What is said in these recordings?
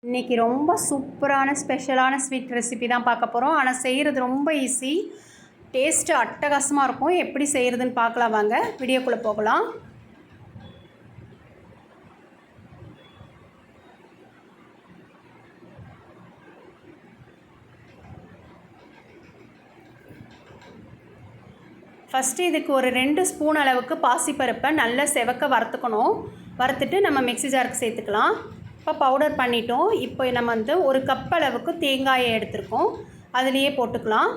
இன்றைக்கி ரொம்ப சூப்பரான ஸ்பெஷலான ஸ்வீட் ரெசிபி தான் பார்க்க போகிறோம். ஆனால் செய்கிறது ரொம்ப ஈஸி, டேஸ்ட்டு அட்டகாசமாக இருக்கும். எப்படி செய்கிறதுன்னு பார்க்கலாம் வாங்க, வீடியோக்குள்ளே போகலாம். ஃபஸ்ட்டு இதுக்கு ஒரு 2 ஸ்பூன் அளவுக்கு பாசிப்பருப்பை நல்லா செவக்க வறுத்துக்கணும். வறுத்துட்டு நம்ம மிக்ஸி ஜாருக்கு சேர்த்துக்கலாம். இப்போ பவுடர் பண்ணிட்டோம். இப்போ நம்ம வந்து ஒரு கப் அளவுக்கு தேங்காயை எடுத்துருக்கோம், அதுலேயே போட்டுக்கலாம்.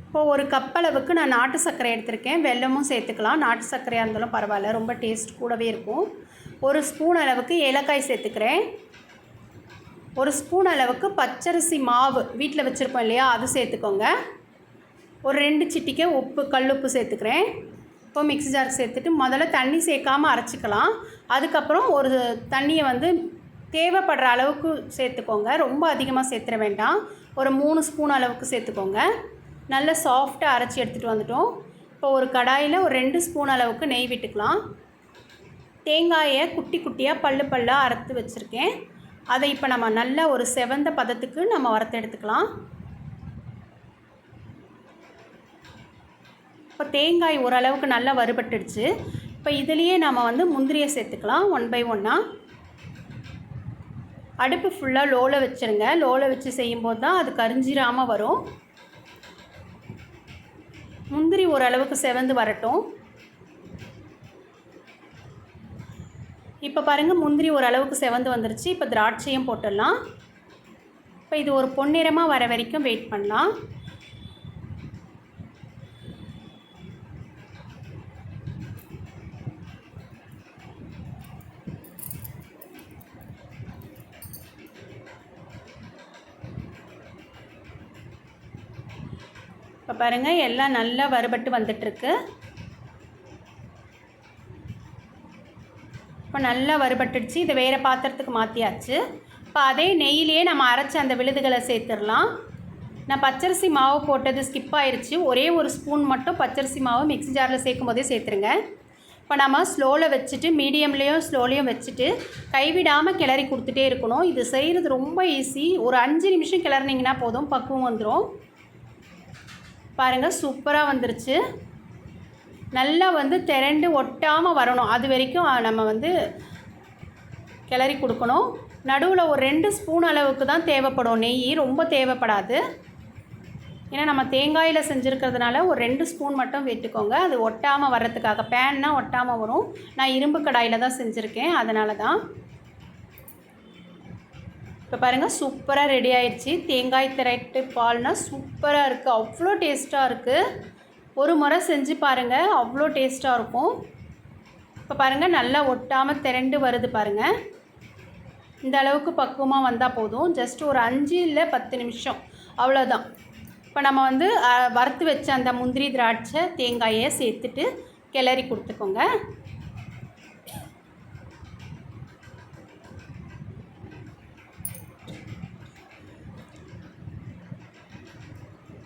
இப்போது ஒரு கப் அளவுக்கு நான் நாட்டு சர்க்கரை எடுத்திருக்கேன். வெல்லமும் சேர்த்துக்கலாம். நாட்டு சர்க்கரையாக இருந்தாலும் பரவாயில்ல, ரொம்ப டேஸ்ட் கூடவே இருக்கும். ஒரு ஸ்பூன் அளவுக்கு ஏலக்காய் சேர்த்துக்கிறேன். ஒரு ஸ்பூன் அளவுக்கு பச்சரிசி மாவு வீட்டில் வச்சுருப்போம் இல்லையா, அது சேர்த்துக்கோங்க. ஒரு 2 சிட்டிக்கை உப்பு, கல்லுப்பு சேர்த்துக்கிறேன். இப்போ மிக்ஸி ஜாருக்கு சேர்த்துட்டு முதல்ல தண்ணி சேர்க்காமல் அரைச்சிக்கலாம். அதுக்கப்புறம் ஒரு தண்ணியை வந்து தேவைப்படுற அளவுக்கு சேர்த்துக்கோங்க. ரொம்ப அதிகமாக சேர்த்துட வேண்டாம். ஒரு 3 ஸ்பூன் அளவுக்கு சேர்த்துக்கோங்க. நல்லா சாஃப்டாக அரைச்சி எடுத்துகிட்டு வந்துட்டோம். இப்போ ஒரு கடாயில் ஒரு 2 ஸ்பூன் அளவுக்கு நெய் விட்டுக்கலாம். தேங்காயை குட்டி குட்டியாக பல்லாக அறுத்து வச்சுருக்கேன். அதை இப்போ நம்ம நல்லா ஒரு செவந்த பதத்துக்கு நம்ம வறுத்து எடுத்துக்கலாம். இப்போ தேங்காய் ஓரளவுக்கு நல்லா வறுபட்டுடுச்சு. இப்போ இதுலேயே நம்ம வந்து முந்திரியை சேர்த்துக்கலாம். 1 பை 1. அடுப்பு ஃபுல்லாக லோவில் வச்சுருங்க. லோவில் வச்சு செய்யும்போது தான் அது கரிஞ்சிராமல் வரும். முந்திரி ஓரளவுக்கு செவந்து வரட்டும். இப்போ பாருங்கள், முந்திரி ஓரளவுக்கு செவந்து வந்துருச்சு. இப்போ திராட்சையும் போட்டுடலாம். இப்போ இது ஒரு பொன்னிறமாக வர வரைக்கும் வெயிட் பண்ணலாம். இப்போ பாருங்கள், எல்லாம் நல்லா வறுபட்டு வந்துட்டுருக்கு. இப்போ நல்லா வறுபட்டுடுச்சு. இதை வேறு பாத்திரத்துக்கு மாற்றியாச்சு. இப்போ அதே நெய்யிலேயே நம்ம அரைச்ச அந்த விழுதுகளை சேர்த்துடலாம். நான் பச்சரிசி மாவு போட்டது ஸ்கிப் ஆயிடுச்சு. ஒரே ஒரு ஸ்பூன் மட்டும் பச்சரிசி மாவு மிக்ஸி ஜாரில் சேர்க்கும் போதே சேர்த்துருங்க. இப்போ நம்ம ஸ்லோவில் வச்சுட்டு, மீடியம்லேயும் ஸ்லோலையும் வச்சுட்டு கைவிடாமல் கிளறி கொடுத்துட்டே இருக்கணும். இது செய்கிறது ரொம்ப ஈஸி. ஒரு 5 நிமிஷம் கிளறினீங்கன்னா போதும், பக்குவம் வந்துடும். பாருங்கள், சூப்பராக வந்துருச்சு. நல்லா வந்து திரண்டு ஒட்டாமல் வரணும், அது வரைக்கும் நம்ம வந்து கிளறி கொடுக்கணும். நடுவில் ஒரு 2 ஸ்பூன் அளவுக்கு தான் தேவைப்படும் நெய், ரொம்ப தேவைப்படாது. ஏன்னா நம்ம தேங்காயில் செஞ்சுருக்கிறதுனால ஒரு 2 ஸ்பூன் மட்டும் விட்டுக்கோங்க, அது ஒட்டாமல் வர்றதுக்காக. பேன்னா ஒட்டாமல் வரும். நான் இரும்பு கடாயில் தான் செஞ்சுருக்கேன், அதனால தான். இப்போ பாருங்கள், சூப்பராக ரெடி ஆயிடுச்சு. தேங்காய் திரட்டு பால்னால் சூப்பராக இருக்குது, அவ்வளோ டேஸ்ட்டாக இருக்குது. ஒரு முறை செஞ்சு பாருங்கள், அவ்வளோ டேஸ்ட்டாக இருக்கும். இப்போ பாருங்கள், நல்லா ஒட்டாமல் திரண்டு வருது பாருங்கள். இந்த அளவுக்கு பக்குவமாக வந்தால் போதும். ஜஸ்ட் ஒரு 5 இல்லை 10 நிமிஷம், அவ்வளோதான். இப்போ நம்ம வந்து வறுத்து வச்ச அந்த முந்திரி, திராட்சை, தேங்காயை சேர்த்துட்டு கிளறி கொடுத்துக்கோங்க.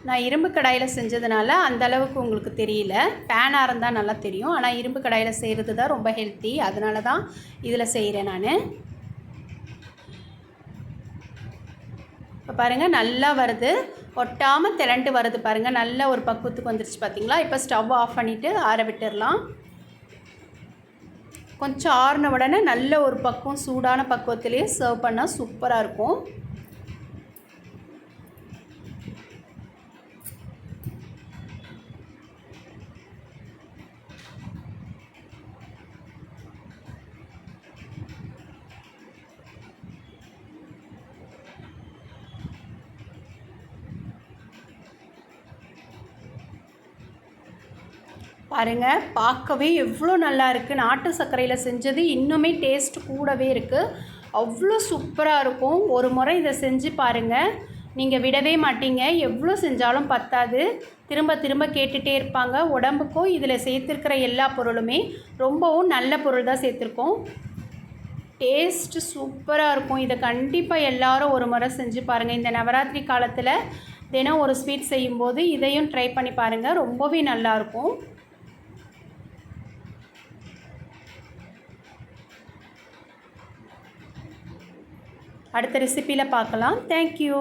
நான் இரும்பு கடாயில் செஞ்சதுனால அந்த அளவுக்கு உங்களுக்கு தெரியல. பேனாக இருந்தால் நல்லா தெரியும். ஆனால் இரும்பு கடாயில் செய்கிறது தான் ரொம்ப ஹெல்த்தி, அதனால தான் இதில் செய்கிறேன் நான். இப்போ பாருங்கள், நல்லா வருது, ஒட்டாமல் திரண்டு வருது பாருங்கள். நல்ல ஒரு பக்குவத்துக்கு வந்துருச்சு பார்த்தீங்களா. இப்போ ஸ்டவ் ஆஃப் பண்ணிவிட்டு ஆற விட்டுடலாம். கொஞ்சம் ஆறின உடனே நல்ல ஒரு பக்குவம், சூடான பக்குவத்திலே சர்வ் பண்ணால் சூப்பராக இருக்கும். பாருங்கள், பார்க்கவே எவ்வளோ நல்லா இருக்குது. நாட்டு சர்க்கரையில் செஞ்சது இன்னுமே டேஸ்ட் கூடவே இருக்குது. அவ்வளோ சூப்பராக இருக்கும். ஒரு முறை இதை செஞ்சு பாருங்கள், நீங்கள் விடவே மாட்டீங்க. எவ்வளோ செஞ்சாலும் பத்தாது, திரும்ப திரும்ப கேட்டுகிட்டே இருப்பாங்க. உடம்புக்கும் இதில் சேர்த்துருக்கிற எல்லா பொருளுமே ரொம்பவும் நல்ல பொருள் தான் சேர்த்துருக்கோம். டேஸ்ட்டு சூப்பராக இருக்கும். இதை கண்டிப்பாக எல்லோரும் ஒரு முறை செஞ்சு பாருங்கள். இந்த நவராத்திரி காலத்தில் தினம் ஒரு ஸ்வீட் செய்யும்போது இதையும் ட்ரை பண்ணி பாருங்கள், ரொம்பவே நல்லாயிருக்கும். அடுத்த ரெசிப்பியில் பார்க்கலாம். தேங்க்யூ.